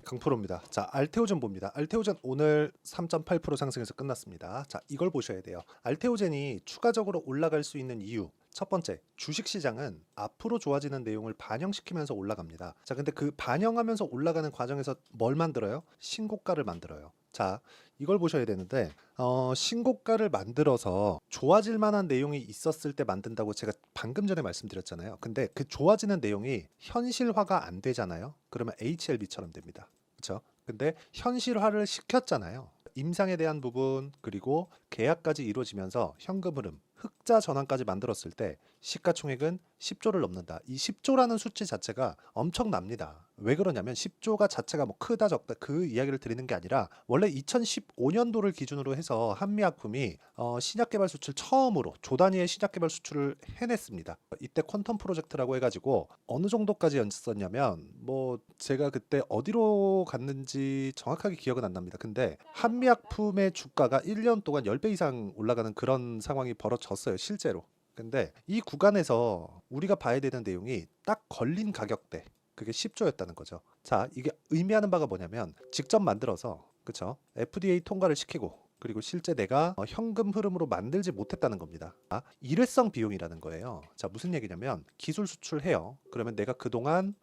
강프로입니다. 자, 알테오젠 봅니다. 알테오젠 오늘 3.8% 상승해서 끝났습니다. 자, 이걸 보셔야 돼요. 알테오젠이 추가적으로 올라갈 수 있는 이유. 첫 번째, 주식시장은 앞으로 좋아지는 내용을 반영시키면서 올라갑니다. 자, 근데 그 반영하면서 올라가는 과정에서 뭘 만들어요? 신고가를 만들어요. 자, 이걸 보셔야 되는데 신고가를 만들어서 좋아질 만한 내용이 있었을 때 만든다고 제가 방금 전에 말씀드렸잖아요. 근데 그 좋아지는 내용이 현실화가 안 되잖아요. 그러면 HLB처럼 됩니다. 그렇죠? 근데 현실화를 시켰잖아요. 임상에 대한 부분 그리고 계약까지 이루어지면서 현금 흐름, 흑자 전환까지 만들었을 때 시가총액은 10조를 넘는다. 이 10조라는 수치 자체가 엄청납니다. 왜 그러냐면 10조가 자체가 뭐 크다 적다 그 이야기를 드리는 게 아니라 원래 2015년도를 기준으로 해서 한미약품이 신약개발 수출 처음으로 조 단위의 신약개발 수출을 해냈습니다. 이때 퀀텀 프로젝트라고 해가지고 어느 정도까지 였었냐면 뭐 제가 그때 어디로 갔는지 정확하게 기억은 안 납니다. 근데 한미약품의 주가가 1년 동안 10배 이상 올라가는 그런 상황이 벌어졌어요, 실제로. 근데 이 구간에서 우리가 봐야 되는 내용이 딱 걸린 가격대 그게 10조였다는 거죠. 자, 이게 의미하는 바가 뭐냐면 직접 만들어서 그쵸? FDA 통과를 시키고 그리고 실제 내가 현금 흐름으로 만들지 못했다는 겁니다. 일회성 비용이라는 거예요. 자, 무슨 얘기냐면 기술 수출해요. 그러면 내가 그동안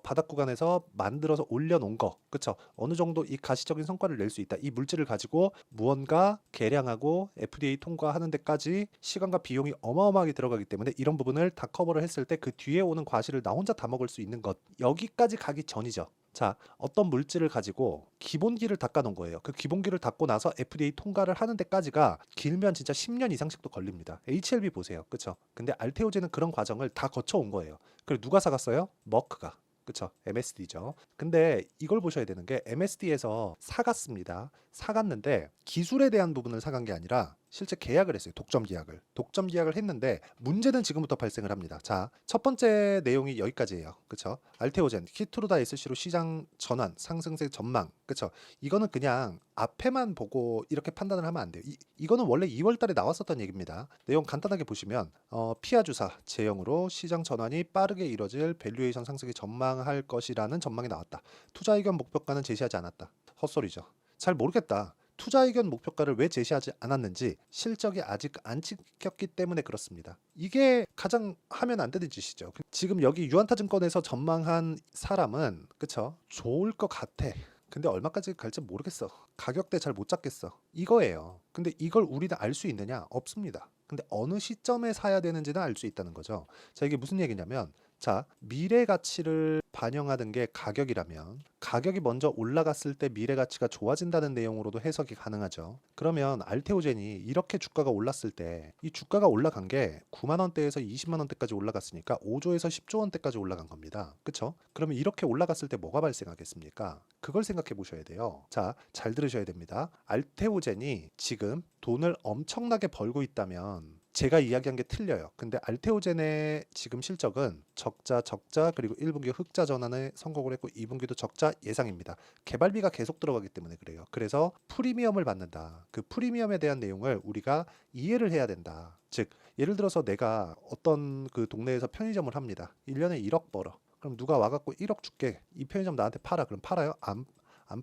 바닥 구간에서 만들어서 올려놓은 거, 그쵸? 어느 정도 이 가시적인 성과를 낼 수 있다. 이 물질을 가지고 무언가 개량하고 FDA 통과하는 데까지 시간과 비용이 어마어마하게 들어가기 때문에 이런 부분을 다 커버를 했을 때 그 뒤에 오는 과실을 나 혼자 다 먹을 수 있는 것, 여기까지 가기 전이죠. 자, 어떤 물질을 가지고 기본기를 닦아 놓은 거예요. 그 기본기를 닦고 나서 FDA 통과를 하는 데까지가 길면 진짜 10년 이상씩도 걸립니다. HLB 보세요. 그쵸? 근데 알테오젠은 그런 과정을 다 거쳐온 거예요. 그리고 누가 사갔어요? 머크가. 그쵸? MSD죠. 근데 이걸 보셔야 되는 게 MSD에서 사갔습니다. 사갔는데 기술에 대한 부분을 사간 게 아니라 실제 계약을 했어요. 독점 계약을. 독점 계약을 했는데 문제는 지금부터 발생을 합니다. 자, 첫 번째 내용이 여기까지예요. 그쵸? 알테오젠, 키트루다 SC로 시장 전환, 상승세 전망. 그쵸? 이거는 그냥 앞에만 보고 이렇게 판단을 하면 안 돼요. 이거는 원래 2월 달에 나왔었던 얘기입니다. 내용 간단하게 보시면 피아 주사 제형으로 시장 전환이 빠르게 이뤄질 밸류에이션 상승이 전망할 것이라는 전망이 나왔다. 투자 의견 목표가는 제시하지 않았다. 헛소리죠. 잘 모르겠다. 투자 의견 목표가를 왜 제시하지 않았는지 실적이 아직 안 찍혔기 때문에 그렇습니다. 이게 가장 하면 안 되는 짓이죠. 지금 여기 유한타증권에서 전망한 사람은 그쵸? 좋을 것 같아. 근데 얼마까지 갈지 모르겠어. 가격대 잘 못 잡겠어. 이거예요. 근데 이걸 우리는 알 수 있느냐? 없습니다. 근데 어느 시점에 사야 되는지는 알 수 있다는 거죠. 자, 이게 무슨 얘기냐면 자, 미래 가치를 반영하는 게 가격이라면 가격이 먼저 올라갔을 때 미래 가치가 좋아진다는 내용으로도 해석이 가능하죠. 그러면 알테오젠이 이렇게 주가가 올랐을 때 이 주가가 올라간 게 9만 원대에서 20만 원대까지 올라갔으니까 5조에서 10조 원대까지 올라간 겁니다. 그쵸? 그러면 이렇게 올라갔을 때 뭐가 발생하겠습니까? 그걸 생각해 보셔야 돼요. 자, 잘 들으셔야 됩니다. 알테오젠이 지금 돈을 엄청나게 벌고 있다면 제가 이야기한 게 틀려요. 근데 알테오젠의 지금 실적은 적자 그리고 1분기 흑자 전환에 성공을 했고 2분기도 적자 예상입니다. 개발비가 계속 들어가기 때문에 그래요. 그래서 프리미엄을 받는다. 그 프리미엄에 대한 내용을 우리가 이해를 해야 된다. 즉 예를 들어서 내가 어떤 그 동네에서 편의점을 합니다. 1년에 1억 벌어. 그럼 누가 와갖고 1억 줄게. 이 편의점 나한테 팔아. 그럼 팔아요? 안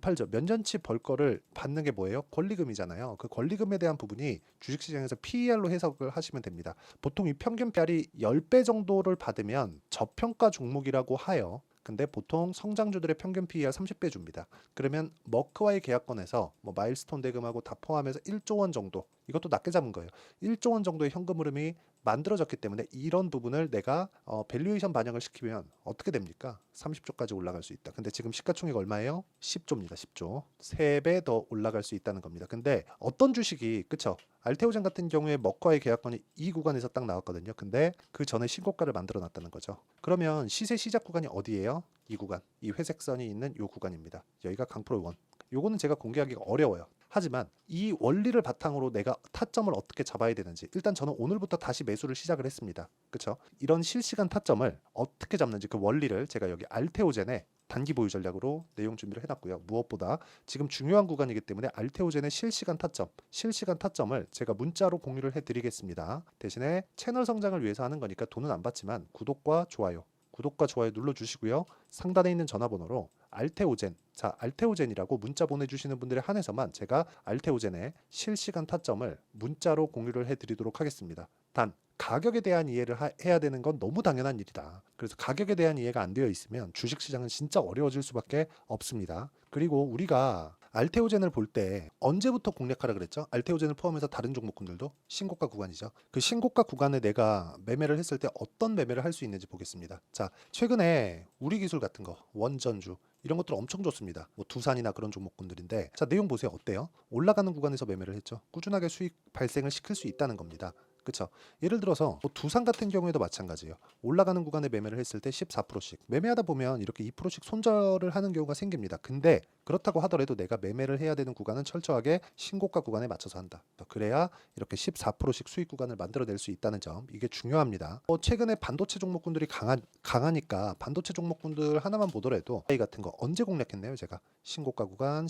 팔죠. 몇 년치 벌 거를 받는 게 뭐예요? 권리금이잖아요. 그 권리금에 대한 부분이 주식시장에서 PER로 해석을 하시면 됩니다. 보통 이 평균 PER이 10배 정도를 받으면 저평가 종목이라고 하여 근데 보통 성장주들의 평균 PER 30배 줍니다. 그러면 머크와의 계약권에서 뭐 마일스톤 대금하고 다 포함해서 1조 원 정도 이것도 낮게 잡은 거예요. 1조 원 정도의 현금 흐름이 만들어졌기 때문에 이런 부분을 내가 밸류에이션 반영을 시키면 어떻게 됩니까? 30조까지 올라갈 수 있다. 근데 지금 시가총액 얼마예요? 10조입니다. 10조. 3배 더 올라갈 수 있다는 겁니다. 근데 어떤 주식이 그쵸? 알테오젠 같은 경우에 머커의 계약권이 이 구간에서 딱 나왔거든요. 근데 그 전에 신고가를 만들어 놨다는 거죠. 그러면 시세 시작 구간이 어디예요? 이 구간. 이 회색 선이 있는 이 구간입니다. 여기가 강프로 원. 요거는 제가 공개하기가 어려워요. 하지만 이 원리를 바탕으로 내가 타점을 어떻게 잡아야 되는지 일단 저는 오늘부터 다시 매수를 시작을 했습니다. 그쵸? 이런 실시간 타점을 어떻게 잡는지 그 원리를 제가 여기 알테오젠에 단기 보유 전략으로 내용 준비를 해놨고요. 무엇보다 지금 중요한 구간이기 때문에 알테오젠의 실시간 타점을 제가 문자로 공유를 해드리겠습니다. 대신에 채널 성장을 위해서 하는 거니까 돈은 안 받지만 구독과 좋아요 눌러주시고요. 상단에 있는 전화번호로 알테오젠. 자, 알테오젠이라고 문자 보내주시는 분들에 한해서만 제가 알테오젠의 실시간 타점을 문자로 공유를 해드리도록 하겠습니다. 단 가격에 대한 이해를 해야 되는 건 너무 당연한 일이다. 그래서 가격에 대한 이해가 안 되어 있으면 주식시장은 진짜 어려워질 수밖에 없습니다. 그리고 우리가 알테오젠을 볼 때 언제부터 공략하라 그랬죠? 알테오젠을 포함해서 다른 종목군들도 신고가 구간이죠. 그 신고가 구간에 내가 매매를 했을 때 어떤 매매를 할 수 있는지 보겠습니다. 자, 최근에 우리기술 같은 거, 원전주 이런 것들 엄청 좋습니다. 뭐 두산이나 그런 종목군들인데, 자, 내용 보세요. 어때요? 올라가는 구간에서 매매를 했죠. 꾸준하게 수익 발생을 시킬 수 있다는 겁니다. 그렇죠? 예를 들어서 뭐 두산 같은 경우에도 마찬가지예요. 올라가는 구간에 매매를 했을 때 14%씩 매매하다 보면 이렇게 2%씩 손절을 하는 경우가 생깁니다. 근데 그렇다고 하더라도 내가 매매를 해야 되는 구간은 철저하게 신고가 구간에 맞춰서 한다. 그래야 이렇게 14%씩 수익 구간을 만들어낼 수 있다는 점, 이게 중요합니다. 최근에 반도체 종목군들이 강하니까 반도체 종목군들 하나만 보더라도 이 같은 거 언제 공략했나요? 제가 신고가 구간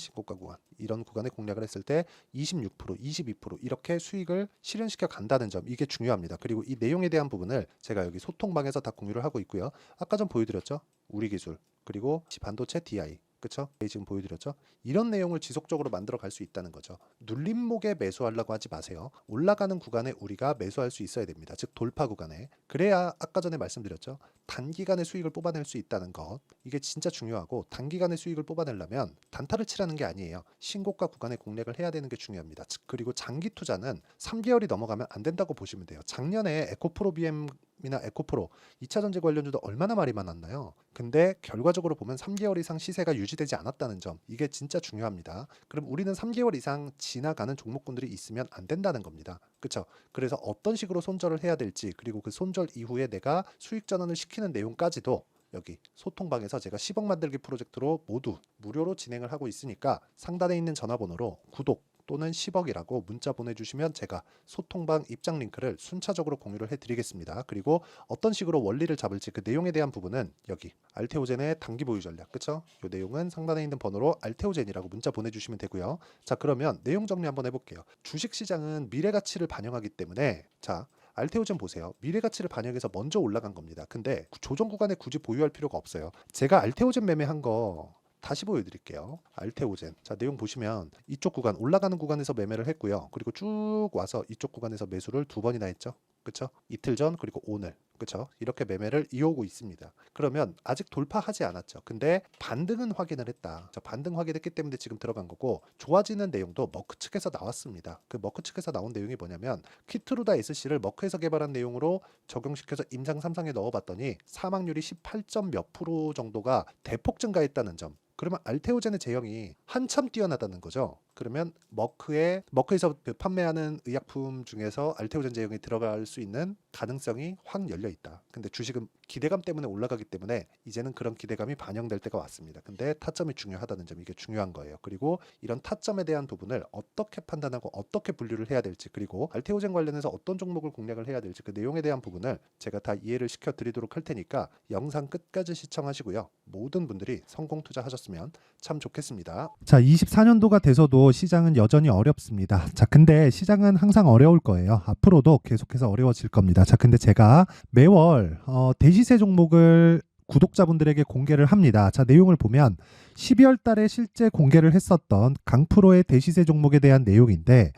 이런 구간에 공략을 했을 때 26%, 22% 이렇게 수익을 실현시켜 간다는 점, 이게 중요합니다. 그리고 이 내용에 대한 부분을 제가 여기 소통방에서 다 공유를 하고 있고요. 아까 전 보여드렸죠? 우리기술, 그리고 반도체 DI, 그쵸? 지금 보여드렸죠? 이런 내용을 지속적으로 만들어 갈 수 있다는 거죠. 눌림목에 매수하려고 하지 마세요. 올라가는 구간에 우리가 매수할 수 있어야 됩니다. 즉 돌파 구간에. 그래야 아까 전에 말씀드렸죠? 단기간에 수익을 뽑아낼 수 있다는 것, 이게 진짜 중요하고, 단기간에 수익을 뽑아내려면 단타를 치라는 게 아니에요. 신고가 구간에 공략을 해야 되는 게 중요합니다. 그리고 장기 투자는 3개월이 넘어가면 안 된다고 보시면 돼요. 작년에 에코프로 BM이나 에코프로 2차전지 관련주도 얼마나 말이 많았나요? 근데 결과적으로 보면 3개월 이상 시세가 유지되지 않았다는 점, 이게 진짜 중요합니다. 그럼 우리는 3개월 이상 지나가는 종목군들이 있으면 안 된다는 겁니다. 그렇죠? 그래서 어떤 식으로 손절을 해야 될지, 그리고 그 손절 이후에 내가 수익 전환을 시키는 내용까지도 여기 소통방에서 제가 10억 만들기 프로젝트로 모두 무료로 진행을 하고 있으니까 상단에 있는 전화번호로 구독 또는 10억이라고 문자 보내주시면 제가 소통방 입장 링크를 순차적으로 공유를 해드리겠습니다. 그리고 어떤 식으로 원리를 잡을지 그 내용에 대한 부분은 여기 알테오젠의 단기 보유 전략, 그쵸? 이 내용은 상단에 있는 번호로 알테오젠이라고 문자 보내주시면 되고요. 자, 그러면 내용 정리 한번 해볼게요. 주식시장은 미래가치를 반영하기 때문에, 자, 알테오젠 보세요. 미래가치를 반영해서 먼저 올라간 겁니다. 근데 조정 구간에 굳이 보유할 필요가 없어요. 제가 알테오젠 매매한 거 다시 보여드릴게요. 알테오젠. 자, 내용 보시면 이쪽 구간, 올라가는 구간에서 매매를 했고요. 그리고 쭉 와서 이쪽 구간에서 매수를 2번이나 했죠. 그쵸? 이틀 전, 그리고 오늘. 그쵸? 이렇게 매매를 이어오고 있습니다. 그러면 아직 돌파하지 않았죠. 근데 반등은 확인을 했다. 자, 반등 확인했기 때문에 지금 들어간 거고, 좋아지는 내용도 머크 측에서 나왔습니다. 그 머크 측에서 나온 내용이 뭐냐면, 키트루다 SC를 머크에서 개발한 내용으로 적용시켜서 임상 3상에 넣어봤더니 사망률이 18점 몇 프로 정도가 대폭 증가했다는 점. 그러면 알테오젠의 제형이 한참 뛰어나다는 거죠. 그러면 머크에서 판매하는 의약품 중에서 알테오젠 제형이 들어갈 수 있는 가능성이 확 열려 있다. 근데 주식은 기대감 때문에 올라가기 때문에 이제는 그런 기대감이 반영될 때가 왔습니다. 근데 타점이 중요하다는 점, 이게 중요한 거예요. 그리고 이런 타점에 대한 부분을 어떻게 판단하고 어떻게 분류를 해야 될지, 그리고 알테오젠 관련해서 어떤 종목을 공략을 해야 될지, 그 내용에 대한 부분을 제가 다 이해를 시켜 드리도록 할 테니까 영상 끝까지 시청하시고요. 모든 분들이 성공 투자하셨으면 참 좋겠습니다. 자, 24년도가 돼서도 시장은 여전히 어렵습니다. 자, 근데 시장은 항상 어려울 거예요. 앞으로도 계속해서 어려워질 겁니다. 자, 근데 제가 매월 대시세 종목을 구독자분들에게 공개를 합니다. 자, 내용을 보면 12월 달에 실제 공개를 했었던 강프로의 대시세 종목에 대한 내용인데,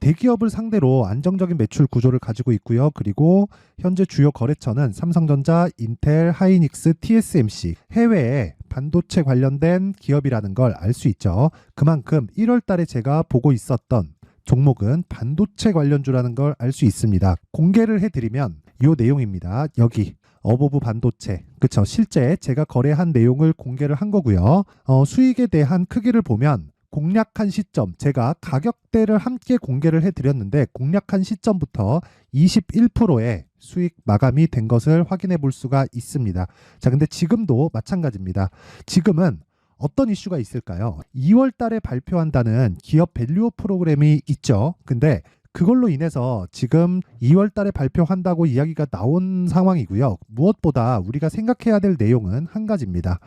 대기업을 상대로 안정적인 매출 구조를 가지고 있고요. 그리고 현재 주요 거래처는 삼성전자, 인텔, 하이닉스, TSMC, 해외에 반도체 관련된 기업이라는 걸 알 수 있죠. 그만큼 1월 달에 제가 보고 있었던 종목은 반도체 관련주라는 걸 알 수 있습니다. 공개를 해드리면 이 내용입니다. 여기 어보브 반도체, 그쵸? 실제 제가 거래한 내용을 공개를 한 거고요. 수익에 대한 크기를 보면 공략한 시점, 제가 가격대를 함께 공개를 해드렸는데 공략한 시점부터 21%의 수익 마감이 된 것을 확인해 볼 수가 있습니다. 자, 근데 지금도 마찬가지입니다. 지금은 어떤 이슈가 있을까요? 2월 달에 발표한다는 기업 밸류업 프로그램이 있죠. 근데 그걸로 인해서 지금 2월 달에 발표한다고 이야기가 나온 상황이고요. 무엇보다 우리가 생각해야 될 내용은 한 가지입니다.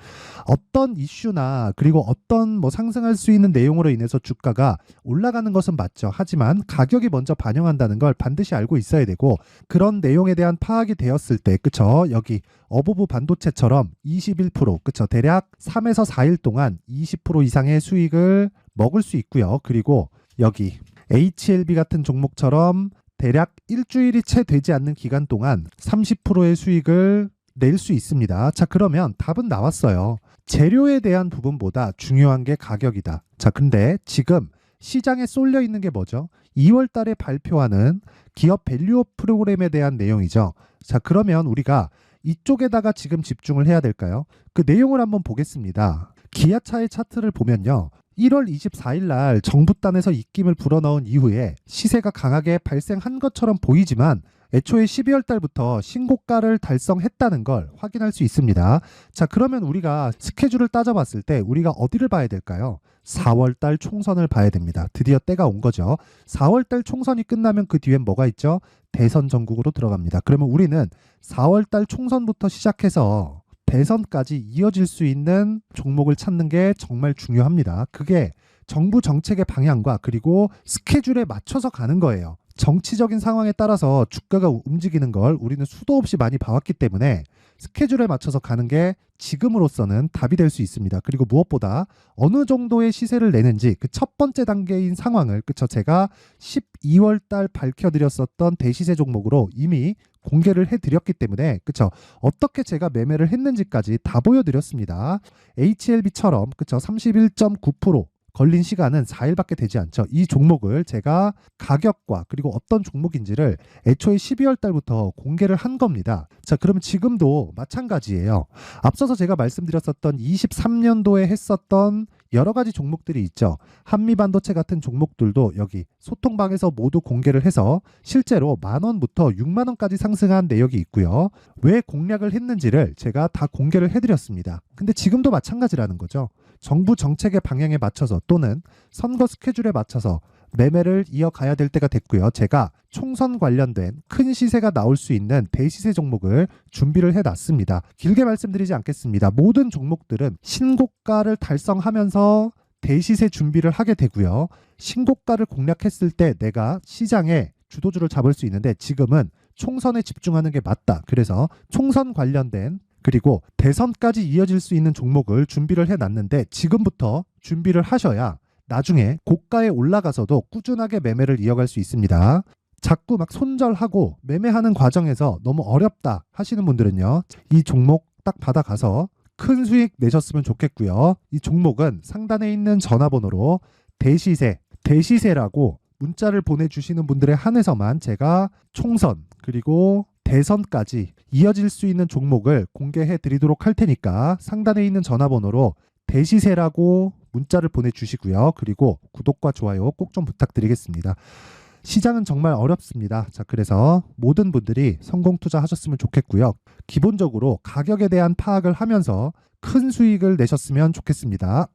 어떤 이슈나 그리고 어떤 뭐 상승할 수 있는 내용으로 인해서 주가가 올라가는 것은 맞죠. 하지만 가격이 먼저 반영한다는 걸 반드시 알고 있어야 되고, 그런 내용에 대한 파악이 되었을 때, 그쵸? 여기 어부부 반도체처럼 21%, 그쵸? 대략 3에서 4일 동안 20% 이상의 수익을 먹을 수 있고요. 그리고 여기 HLB 같은 종목처럼 대략 일주일이 채 되지 않는 기간 동안 30%의 수익을 낼 수 있습니다. 자, 그러면 답은 나왔어요. 재료에 대한 부분보다 중요한 게 가격이다. 자, 근데 지금 시장에 쏠려 있는 게 뭐죠? 2월 달에 발표하는 기업 밸류업 프로그램에 대한 내용이죠. 자, 그러면 우리가 이쪽에다가 지금 집중을 해야 될까요? 그 내용을 한번 보겠습니다. 기아차의 차트를 보면요. 1월 24일 날 정부단에서 입김을 불어넣은 이후에 시세가 강하게 발생한 것처럼 보이지만 애초에 12월 달부터 신고가를 달성했다는 걸 확인할 수 있습니다. 자, 그러면 우리가 스케줄을 따져봤을 때 우리가 어디를 봐야 될까요? 4월 달 총선을 봐야 됩니다. 드디어 때가 온 거죠. 4월 달 총선이 끝나면 그 뒤엔 뭐가 있죠? 대선 전국으로 들어갑니다. 그러면 우리는 4월 달 총선부터 시작해서 대선까지 이어질 수 있는 종목을 찾는 게 정말 중요합니다. 그게 정부 정책의 방향과 그리고 스케줄에 맞춰서 가는 거예요. 정치적인 상황에 따라서 주가가 움직이는 걸 우리는 수도 없이 많이 봐왔기 때문에 스케줄에 맞춰서 가는 게 지금으로서는 답이 될 수 있습니다. 그리고 무엇보다 어느 정도의 시세를 내는지 그 첫 번째 단계인 상황을, 그쵸? 제가 12월 달 밝혀드렸었던 대시세 종목으로 이미 공개를 해드렸기 때문에, 그쵸? 어떻게 제가 매매를 했는지까지 다 보여드렸습니다. HLB처럼, 그쵸? 31.9% 걸린 시간은 4일밖에 되지 않죠. 이 종목을 제가 가격과 그리고 어떤 종목인지를 애초에 12월 달부터 공개를 한 겁니다. 자, 그러면 지금도 마찬가지예요. 앞서서 제가 말씀드렸었던 23년도에 했었던 여러 가지 종목들이 있죠. 한미반도체 같은 종목들도 여기 소통방에서 모두 공개를 해서 실제로 10,000원부터 60,000원까지 상승한 내역이 있고요. 왜 공략을 했는지를 제가 다 공개를 해드렸습니다. 근데 지금도 마찬가지라는 거죠. 정부 정책의 방향에 맞춰서 또는 선거 스케줄에 맞춰서 매매를 이어가야 될 때가 됐고요. 제가 총선 관련된 큰 시세가 나올 수 있는 대시세 종목을 준비를 해놨습니다. 길게 말씀드리지 않겠습니다. 모든 종목들은 신고가를 달성하면서 대시세 준비를 하게 되고요. 신고가를 공략했을 때 내가 시장에 주도주를 잡을 수 있는데 지금은 총선에 집중하는 게 맞다. 그래서 총선 관련된 그리고 대선까지 이어질 수 있는 종목을 준비를 해놨는데 지금부터 준비를 하셔야 나중에 고가에 올라가서도 꾸준하게 매매를 이어갈 수 있습니다. 자꾸 막 손절하고 매매하는 과정에서 너무 어렵다 하시는 분들은요. 이 종목 딱 받아가서 큰 수익 내셨으면 좋겠고요. 이 종목은 상단에 있는 전화번호로 대시세라고 문자를 보내주시는 분들에 한해서만 제가 총선 그리고 대선까지 이어질 수 있는 종목을 공개해 드리도록 할 테니까 상단에 있는 전화번호로 대시세라고 문자를 보내주시고요. 그리고 구독과 좋아요 꼭 좀 부탁드리겠습니다. 시장은 정말 어렵습니다. 자, 그래서 모든 분들이 성공 투자하셨으면 좋겠고요. 기본적으로 가격에 대한 파악을 하면서 큰 수익을 내셨으면 좋겠습니다.